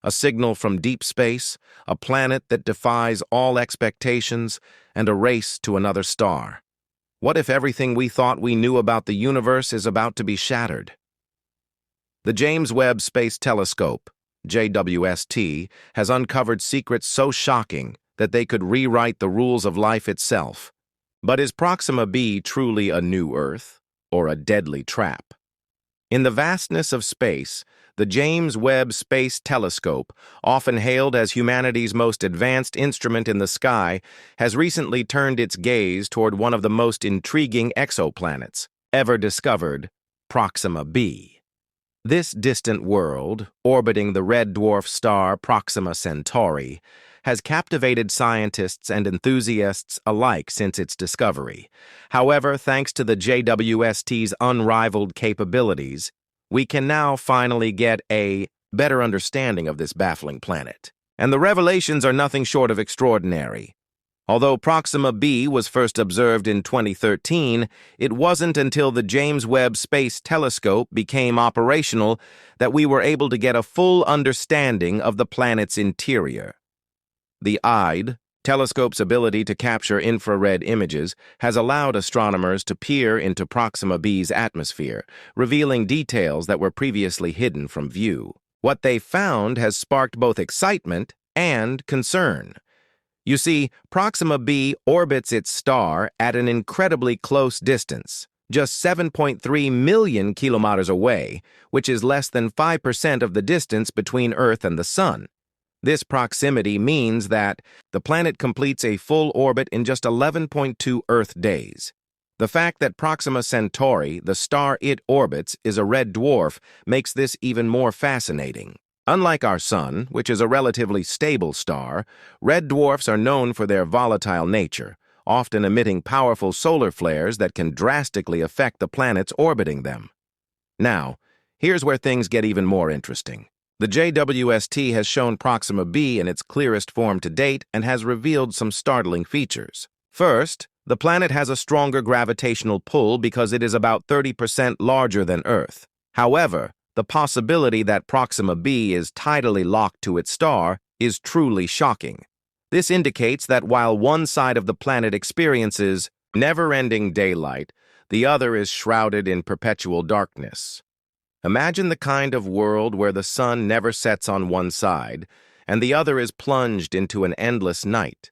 a signal from deep space, a planet that defies all expectations, and a race to another star. What if everything we thought we knew about the universe is about to be shattered? The James Webb Space Telescope, JWST, has uncovered secrets so shocking that they could rewrite the rules of life itself. But is Proxima B truly a new Earth, or a deadly trap? In the vastness of space, the James Webb Space Telescope, often hailed as humanity's most advanced instrument in the sky, has recently turned its gaze toward one of the most intriguing exoplanets ever discovered, Proxima B. This distant world, orbiting the red dwarf star Proxima Centauri, has captivated scientists and enthusiasts alike since its discovery. However, thanks to the JWST's unrivaled capabilities, we can now finally get a better understanding of this baffling planet. And the revelations are nothing short of extraordinary. Although Proxima B was first observed in 2013, it wasn't until the James Webb Space Telescope became operational that we were able to get a full understanding of the planet's interior. The telescope's ability to capture infrared images has allowed astronomers to peer into Proxima B's atmosphere, revealing details that were previously hidden from view. What they found has sparked both excitement and concern. You see, Proxima B orbits its star at an incredibly close distance, just 7.3 million kilometers away, which is less than 5% of the distance between Earth and the Sun. This proximity means that the planet completes a full orbit in just 11.2 Earth days. The fact that Proxima Centauri, the star it orbits, is a red dwarf makes this even more fascinating. Unlike our Sun, which is a relatively stable star, red dwarfs are known for their volatile nature, often emitting powerful solar flares that can drastically affect the planets orbiting them. Now, here's where things get even more interesting. The JWST has shown Proxima B in its clearest form to date and has revealed some startling features. First, the planet has a stronger gravitational pull because it is about 30% larger than Earth. However, the possibility that Proxima B is tidally locked to its star is truly shocking. This indicates that while one side of the planet experiences never-ending daylight, the other is shrouded in perpetual darkness. Imagine the kind of world where the sun never sets on one side, and the other is plunged into an endless night.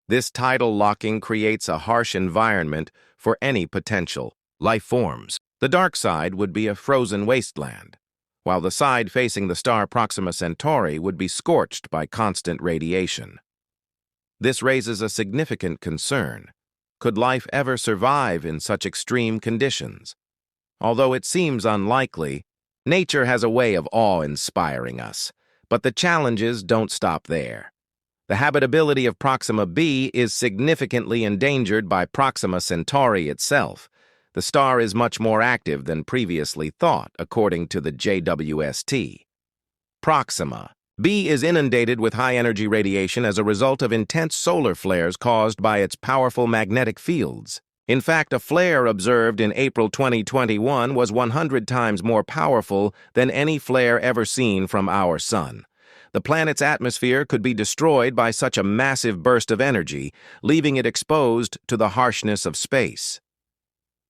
This tidal locking creates a harsh environment for any potential life forms. The dark side would be a frozen wasteland, while the side facing the star Proxima Centauri would be scorched by constant radiation. This raises a significant concern. Could life ever survive in such extreme conditions? Although it seems unlikely, nature has a way of awe-inspiring us, but the challenges don't stop there. The habitability of Proxima B is significantly endangered by Proxima Centauri itself. The star is much more active than previously thought, according to the JWST. Proxima B is inundated with high-energy radiation as a result of intense solar flares caused by its powerful magnetic fields. In fact, a flare observed in April 2021 was 100 times more powerful than any flare ever seen from our Sun. The planet's atmosphere could be destroyed by such a massive burst of energy, leaving it exposed to the harshness of space.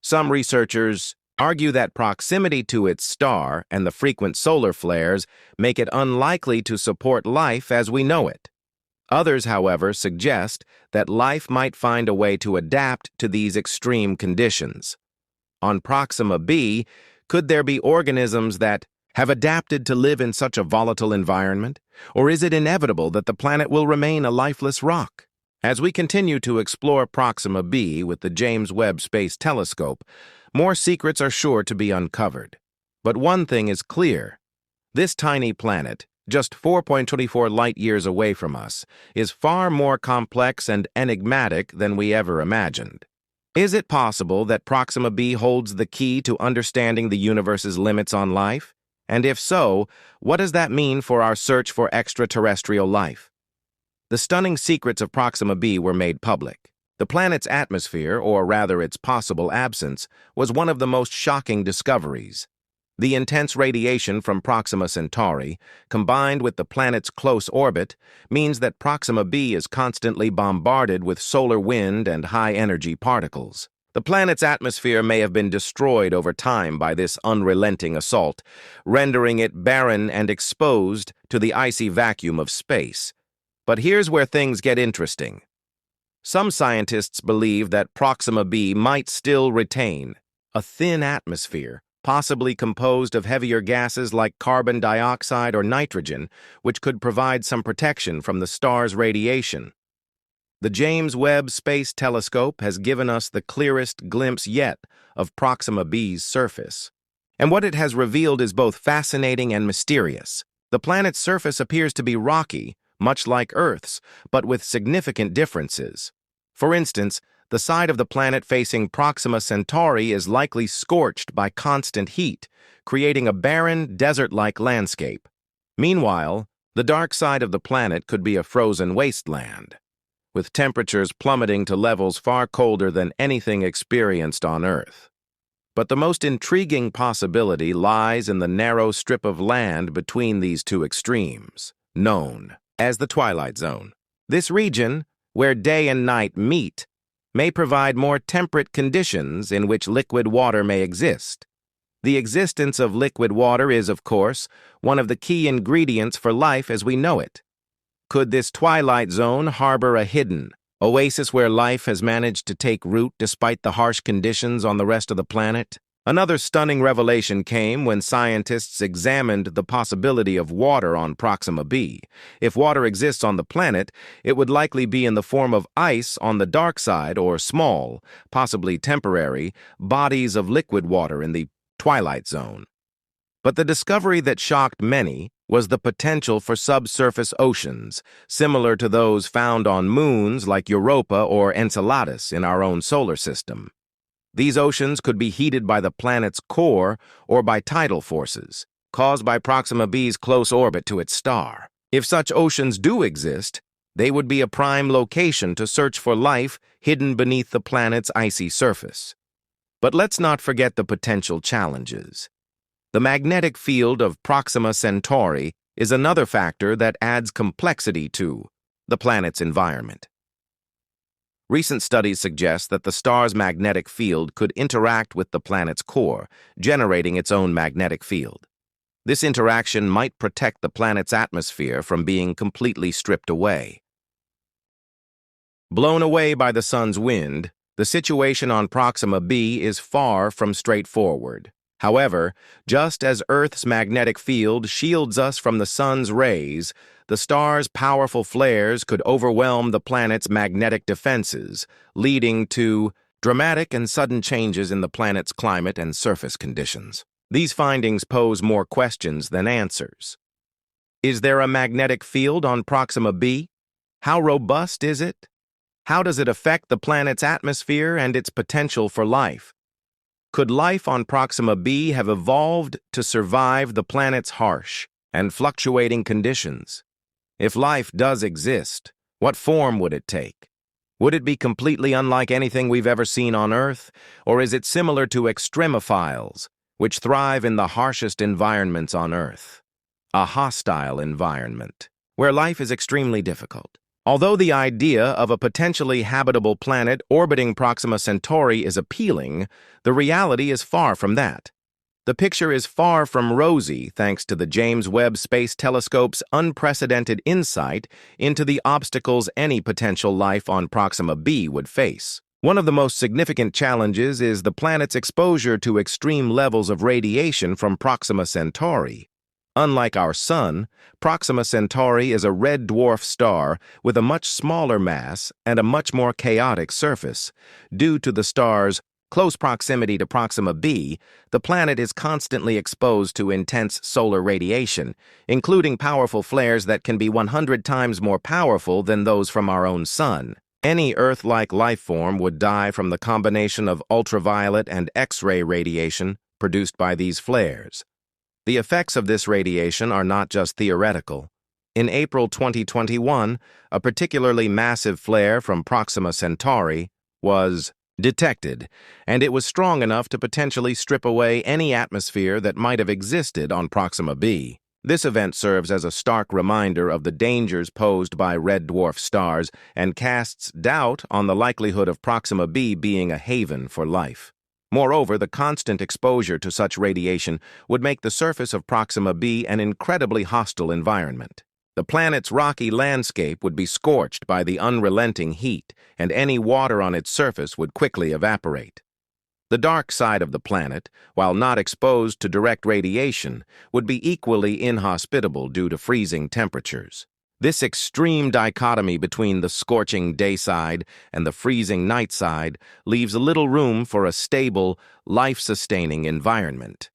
Some researchers argue that proximity to its star and the frequent solar flares make it unlikely to support life as we know it. Others, however, suggest that life might find a way to adapt to these extreme conditions. On Proxima B, could there be organisms that have adapted to live in such a volatile environment? Or is it inevitable that the planet will remain a lifeless rock? As we continue to explore Proxima B with the James Webb Space Telescope, more secrets are sure to be uncovered. But one thing is clear. This tiny planet, just 4.24 light-years away from us, is far more complex and enigmatic than we ever imagined. Is it possible that Proxima B holds the key to understanding the universe's limits on life? And if so, what does that mean for our search for extraterrestrial life? The stunning secrets of Proxima B were made public. The planet's atmosphere, or rather its possible absence, was one of the most shocking discoveries. The intense radiation from Proxima Centauri, combined with the planet's close orbit, means that Proxima B is constantly bombarded with solar wind and high-energy particles. The planet's atmosphere may have been destroyed over time by this unrelenting assault, rendering it barren and exposed to the icy vacuum of space. But here's where things get interesting. Some scientists believe that Proxima B might still retain a thin atmosphere, possibly composed of heavier gases like carbon dioxide or nitrogen, which could provide some protection from the star's radiation. The James Webb Space Telescope has given us the clearest glimpse yet of Proxima B's surface. And what it has revealed is both fascinating and mysterious. The planet's surface appears to be rocky, much like Earth's, but with significant differences. For instance, the side of the planet facing Proxima Centauri is likely scorched by constant heat, creating a barren, desert-like landscape. Meanwhile, the dark side of the planet could be a frozen wasteland, with temperatures plummeting to levels far colder than anything experienced on Earth. But the most intriguing possibility lies in the narrow strip of land between these two extremes, known as the twilight zone. This region, where day and night meet, may provide more temperate conditions in which liquid water may exist. The existence of liquid water is, of course, one of the key ingredients for life as we know it. Could this twilight zone harbor a hidden oasis where life has managed to take root despite the harsh conditions on the rest of the planet? Another stunning revelation came when scientists examined the possibility of water on Proxima B. If water exists on the planet, it would likely be in the form of ice on the dark side or small, possibly temporary, bodies of liquid water in the twilight zone. But the discovery that shocked many was the potential for subsurface oceans, similar to those found on moons like Europa or Enceladus in our own solar system. These oceans could be heated by the planet's core or by tidal forces, caused by Proxima B's close orbit to its star. If such oceans do exist, they would be a prime location to search for life hidden beneath the planet's icy surface. But let's not forget the potential challenges. The magnetic field of Proxima Centauri is another factor that adds complexity to the planet's environment. Recent studies suggest that the star's magnetic field could interact with the planet's core, generating its own magnetic field. This interaction might protect the planet's atmosphere from being completely stripped away. Blown away by the sun's wind, the situation on Proxima B is far from straightforward. However, just as Earth's magnetic field shields us from the sun's rays, the star's powerful flares could overwhelm the planet's magnetic defenses, leading to dramatic and sudden changes in the planet's climate and surface conditions. These findings pose more questions than answers. Is there a magnetic field on Proxima B? How robust is it? How does it affect the planet's atmosphere and its potential for life? Could life on Proxima B have evolved to survive the planet's harsh and fluctuating conditions? If life does exist, what form would it take? Would it be completely unlike anything we've ever seen on Earth, or is it similar to extremophiles, which thrive in the harshest environments on Earth? A hostile environment, where life is extremely difficult. Although the idea of a potentially habitable planet orbiting Proxima Centauri is appealing, the reality is far from that. The picture is far from rosy thanks to the James Webb Space Telescope's unprecedented insight into the obstacles any potential life on Proxima B would face. One of the most significant challenges is the planet's exposure to extreme levels of radiation from Proxima Centauri. Unlike our Sun, Proxima Centauri is a red dwarf star with a much smaller mass and a much more chaotic surface. Due to the star's close proximity to Proxima B, the planet is constantly exposed to intense solar radiation, including powerful flares that can be 100 times more powerful than those from our own Sun. Any Earth-like life form would die from the combination of ultraviolet and X-ray radiation produced by these flares. The effects of this radiation are not just theoretical. In April 2021, a particularly massive flare from Proxima Centauri was detected, and it was strong enough to potentially strip away any atmosphere that might have existed on Proxima B. This event serves as a stark reminder of the dangers posed by red dwarf stars and casts doubt on the likelihood of Proxima B being a haven for life. Moreover, the constant exposure to such radiation would make the surface of Proxima B an incredibly hostile environment. The planet's rocky landscape would be scorched by the unrelenting heat, and any water on its surface would quickly evaporate. The dark side of the planet, while not exposed to direct radiation, would be equally inhospitable due to freezing temperatures. This extreme dichotomy between the scorching day side and the freezing night side leaves little room for a stable, life-sustaining environment.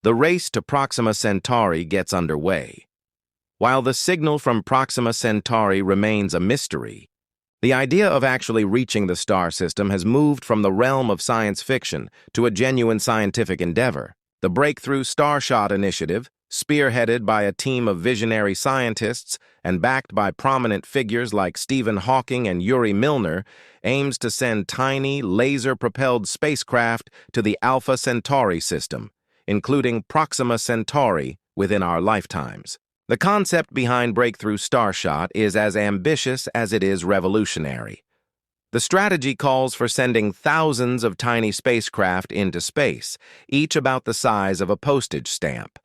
The race to Proxima Centauri gets underway. While the signal from Proxima Centauri remains a mystery, the idea of actually reaching the star system has moved from the realm of science fiction to a genuine scientific endeavor. The Breakthrough Starshot Initiative, spearheaded by a team of visionary scientists and backed by prominent figures like Stephen Hawking and Yuri Milner, aims to send tiny, laser-propelled spacecraft to the Alpha Centauri system, including Proxima Centauri, within our lifetimes. The concept behind Breakthrough Starshot is as ambitious as it is revolutionary. The strategy calls for sending thousands of tiny spacecraft into space, each about the size of a postage stamp.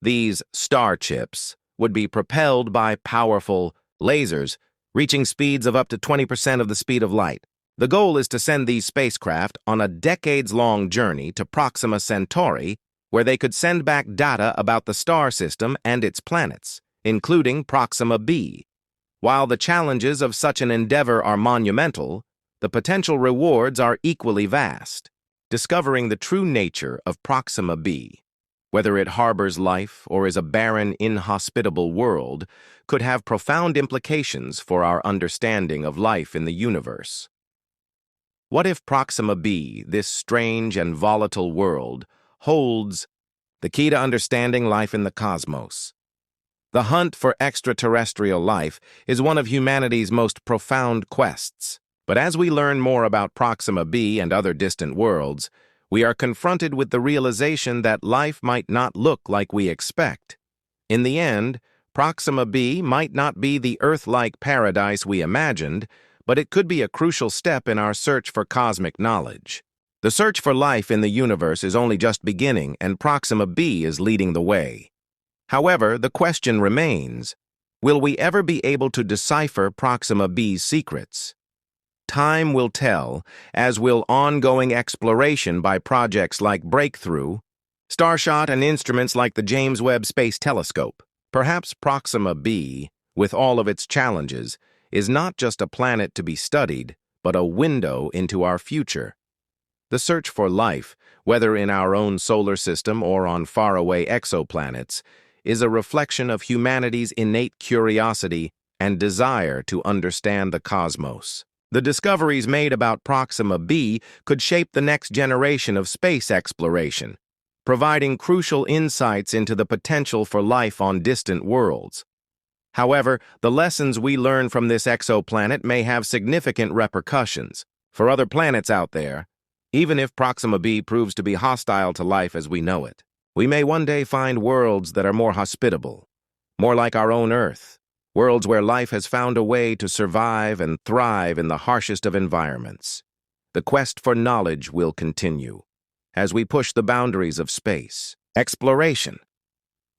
These star chips would be propelled by powerful lasers, reaching speeds of up to 20% of the speed of light. The goal is to send these spacecraft on a decades-long journey to Proxima Centauri, where they could send back data about the star system and its planets, including Proxima B. While the challenges of such an endeavor are monumental, the potential rewards are equally vast. Discovering the true nature of Proxima B, whether it harbors life or is a barren, inhospitable world, could have profound implications for our understanding of life in the universe. What if Proxima B, this strange and volatile world, holds the key to understanding life in the cosmos? The hunt for extraterrestrial life is one of humanity's most profound quests. But as we learn more about Proxima B and other distant worlds, we are confronted with the realization that life might not look like we expect. In the end, Proxima B might not be the Earth-like paradise we imagined, but it could be a crucial step in our search for cosmic knowledge. The search for life in the universe is only just beginning, and Proxima B is leading the way. However, the question remains, will we ever be able to decipher Proxima B's secrets? Time will tell, as will ongoing exploration by projects like Breakthrough, Starshot, and instruments like the James Webb Space Telescope. Perhaps Proxima B, with all of its challenges, is not just a planet to be studied, but a window into our future. The search for life, whether in our own solar system or on faraway exoplanets, is a reflection of humanity's innate curiosity and desire to understand the cosmos. The discoveries made about Proxima B could shape the next generation of space exploration, providing crucial insights into the potential for life on distant worlds. However, the lessons we learn from this exoplanet may have significant repercussions for other planets out there. Even if Proxima B proves to be hostile to life as we know it, we may one day find worlds that are more hospitable, more like our own Earth, worlds where life has found a way to survive and thrive in the harshest of environments. The quest for knowledge will continue as we push the boundaries of space exploration.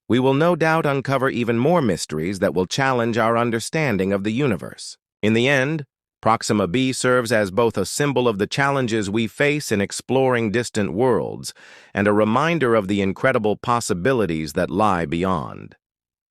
We will no doubt uncover even more mysteries that will challenge our understanding of the universe. In the end, Proxima B serves as both a symbol of the challenges we face in exploring distant worlds and a reminder of the incredible possibilities that lie beyond.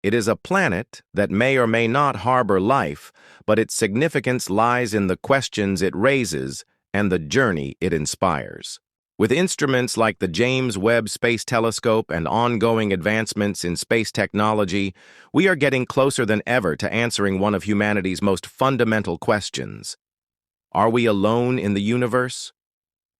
It is a planet that may or may not harbor life, but its significance lies in the questions it raises and the journey it inspires. With instruments like the James Webb Space Telescope and ongoing advancements in space technology, we are getting closer than ever to answering one of humanity's most fundamental questions. Are we alone in the universe?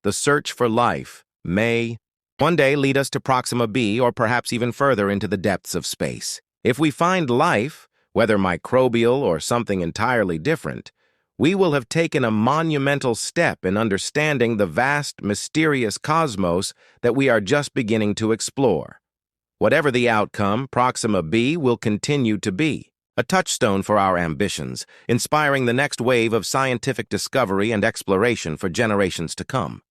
The search for life may one day lead us to Proxima B or perhaps even further into the depths of space. If we find life, whether microbial or something entirely different, we will have taken a monumental step in understanding the vast, mysterious cosmos that we are just beginning to explore. Whatever the outcome, Proxima B will continue to be a touchstone for our ambitions, inspiring the next wave of scientific discovery and exploration for generations to come.